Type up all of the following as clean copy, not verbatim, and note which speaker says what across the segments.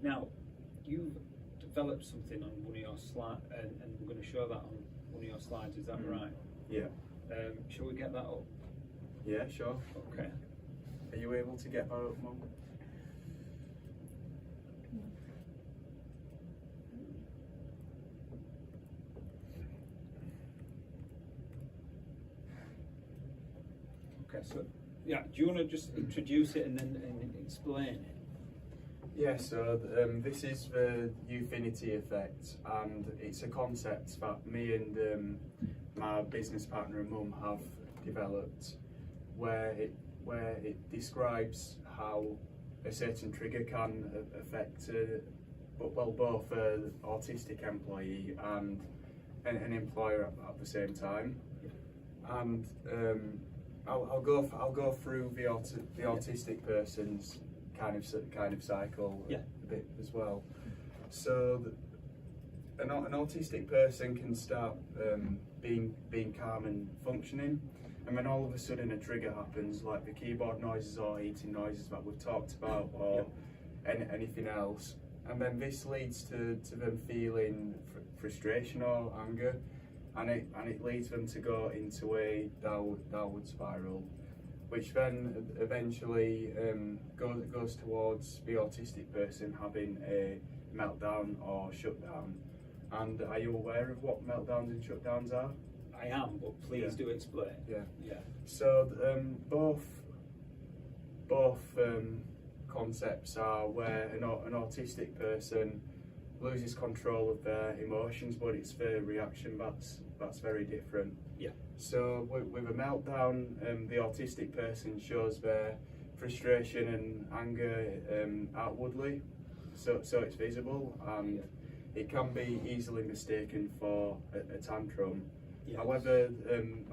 Speaker 1: Now, you've developed something on one of your slides, and we're going to show that on one of your slides, is that right?
Speaker 2: Yeah.
Speaker 1: Shall we get that up?
Speaker 2: Yeah, sure.
Speaker 1: Okay.
Speaker 2: Are you able to get that up, Mum?
Speaker 1: Okay, so, yeah, do you want to just introduce it and then explain it?
Speaker 2: Yeah, so this is the U-Finity Effect, and it's a concept that me and my business partner and Mum have developed, where it describes how a certain trigger can affect both an autistic employee and an employer at the same time. And I'll go through the autistic person's kind of cycle a bit as well. So an autistic person can start being calm and functioning, and then all of a sudden a trigger happens, like the keyboard noises or heating noises that we've talked about, or anything else, and then this leads to them feeling frustration or anger, and it leads them to go into a downward spiral, which then eventually goes towards the autistic person having a meltdown or shutdown. And are you aware of what meltdowns and shutdowns are?
Speaker 1: I am, but please do explain.
Speaker 2: Yeah. So both concepts are where an autistic person loses control of their emotions, but it's their reaction that's very different.
Speaker 1: Yeah.
Speaker 2: So with a meltdown, the autistic person shows their frustration and anger outwardly, so it's visible, and it can be easily mistaken for a tantrum.
Speaker 1: Yes.
Speaker 2: However,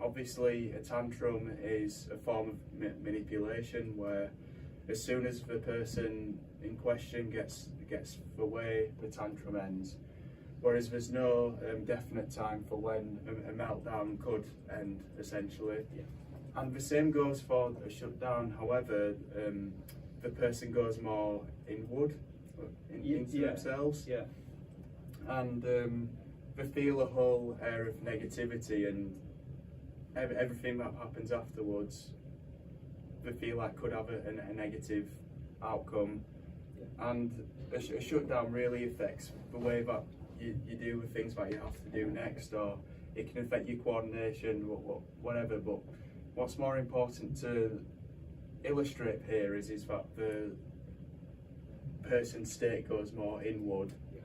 Speaker 2: obviously a tantrum is a form of manipulation, where as soon as the person in question gets the way, the tantrum ends. Whereas there's no definite time for when a meltdown could end, essentially.
Speaker 1: Yeah.
Speaker 2: And the same goes for a shutdown. However, the person goes more inward into themselves.
Speaker 1: Yeah.
Speaker 2: And they feel a whole air of negativity, and everything that happens afterwards, they feel like could have a negative outcome. Yeah. And a shutdown really affects the way that you do with things that you have to do next, or it can affect your coordination, whatever. But what's more important to illustrate here is that the person's state goes more inward.
Speaker 1: Yeah.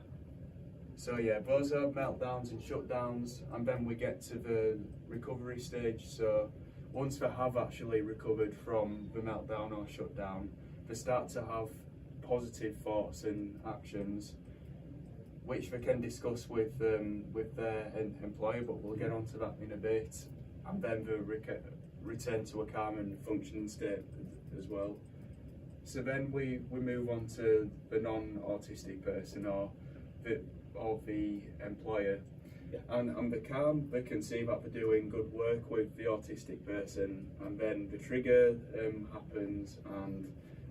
Speaker 2: So yeah, those are meltdowns and shutdowns, and then we get to the recovery stage. So once they have actually recovered from the meltdown or shutdown, they start to have positive thoughts and actions, which they can discuss with their employer, but we'll get onto that in a bit. And then they return to a calm and functioning state as well. So then we move on to the non-autistic person or the employer.
Speaker 1: Yeah.
Speaker 2: And the calm, they can see that they're doing good work with the autistic person, and then the trigger happens and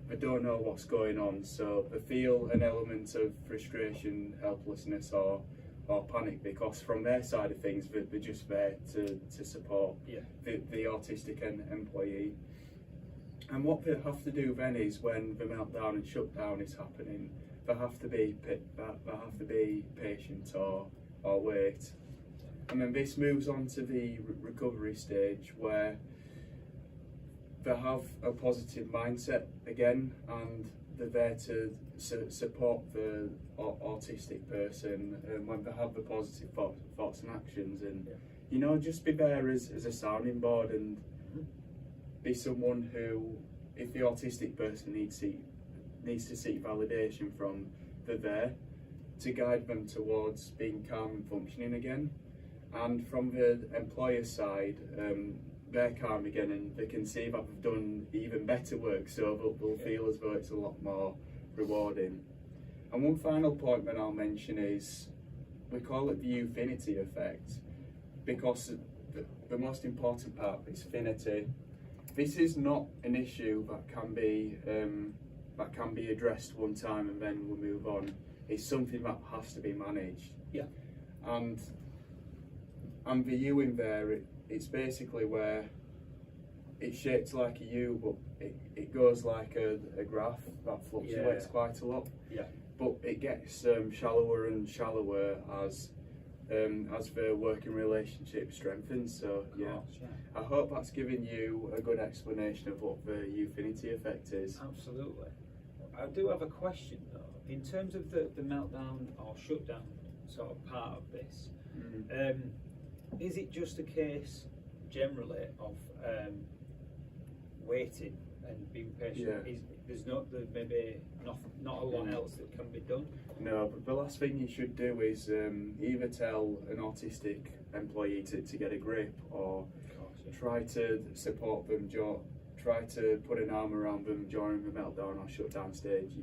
Speaker 2: they don't know what's going on, so they feel an element of frustration, helplessness or panic, because from their side of things they're just there to support the autistic employee. And what they have to do then is, when the meltdown and shutdown is happening, they have to be patient or wait. And then this moves on to the recovery stage, where they have a positive mindset again, and they're there to support the autistic person when they have the positive thoughts and actions, and just be there as a sounding board, and be someone who, if the autistic person needs to seek validation from, they're there to guide them towards being calm and functioning again. And from the employer side, they're calm again, and they can see that they've done even better work, so they'll feel as though it's a lot more rewarding. And one final point that I'll mention is, we call it the U-Finity Effect, because the most important part is finity. This is not an issue that can be that can be addressed one time and then we'll move on. It's something that has to be managed.
Speaker 1: Yeah.
Speaker 2: And the U in there, it's basically where it's shaped like a U, but it goes like a graph that fluctuates quite a lot.
Speaker 1: Yeah.
Speaker 2: But it gets shallower and shallower as the working relationship strengthens. So yeah, I hope that's given you a good explanation of what the U-Finity Effect is.
Speaker 1: Absolutely. I do have a question though. In terms of the meltdown or shutdown sort of part of this, is it just a case generally of waiting and being patient?
Speaker 2: Yeah.
Speaker 1: There's maybe not a lot else that can be done?
Speaker 2: No, but the last thing you should do is either tell an autistic employee to get a grip, or try to support them, try to put an arm around them during the meltdown or shutdown stage.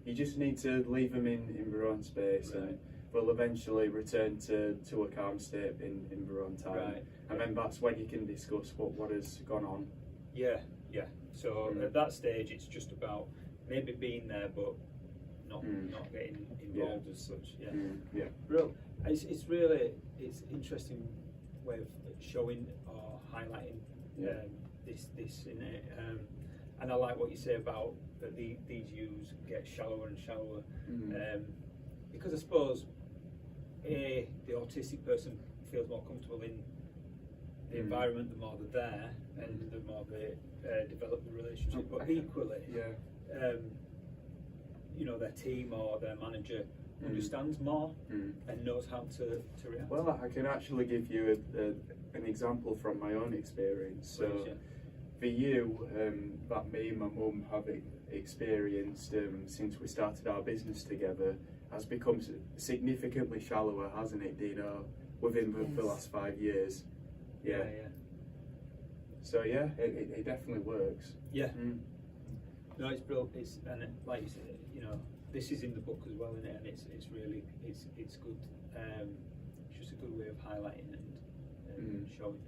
Speaker 2: You just need to leave them in their own space, and they'll eventually return to a calm state in their own time.
Speaker 1: Right.
Speaker 2: And then that's when you can discuss what has gone on.
Speaker 1: Yeah. So at that stage, it's just about maybe being there, but not getting involved as such. Yeah. Real. It's really interesting way of showing or highlighting this in it. And I like what you say about that these U's get shallower and shallower, because I suppose the autistic person feels more comfortable in the environment the more they're there, and the more they develop the relationship. But equally, their team or their manager understands more and knows how to react.
Speaker 2: Well, I can actually give you an example from my own experience. So, for you, that me and my mum have experienced since we started our business together has become significantly shallower, hasn't it, Dino, within the last 5 years? Yeah. So yeah, it definitely works.
Speaker 1: Yeah. No, it's brilliant. Like you said, this is in the book as well, isn't it? And it's really it's good. It's just a good way of highlighting and showing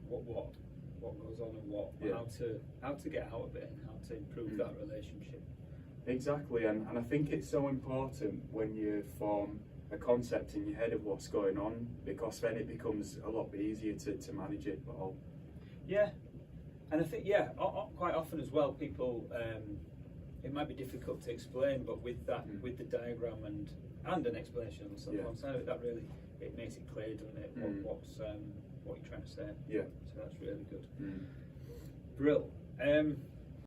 Speaker 1: what goes on and how to get out of it and how to improve that relationship.
Speaker 2: Exactly, and I think it's so important when you form a concept in your head of what's going on, because then it becomes a lot easier to manage it all. Yeah.
Speaker 1: And I think quite often as well, people it might be difficult to explain, but with that with the diagram and an explanation on the side of it, that really it makes it clear, doesn't it, what you're trying to say.
Speaker 2: Yeah.
Speaker 1: So that's really good. Brill.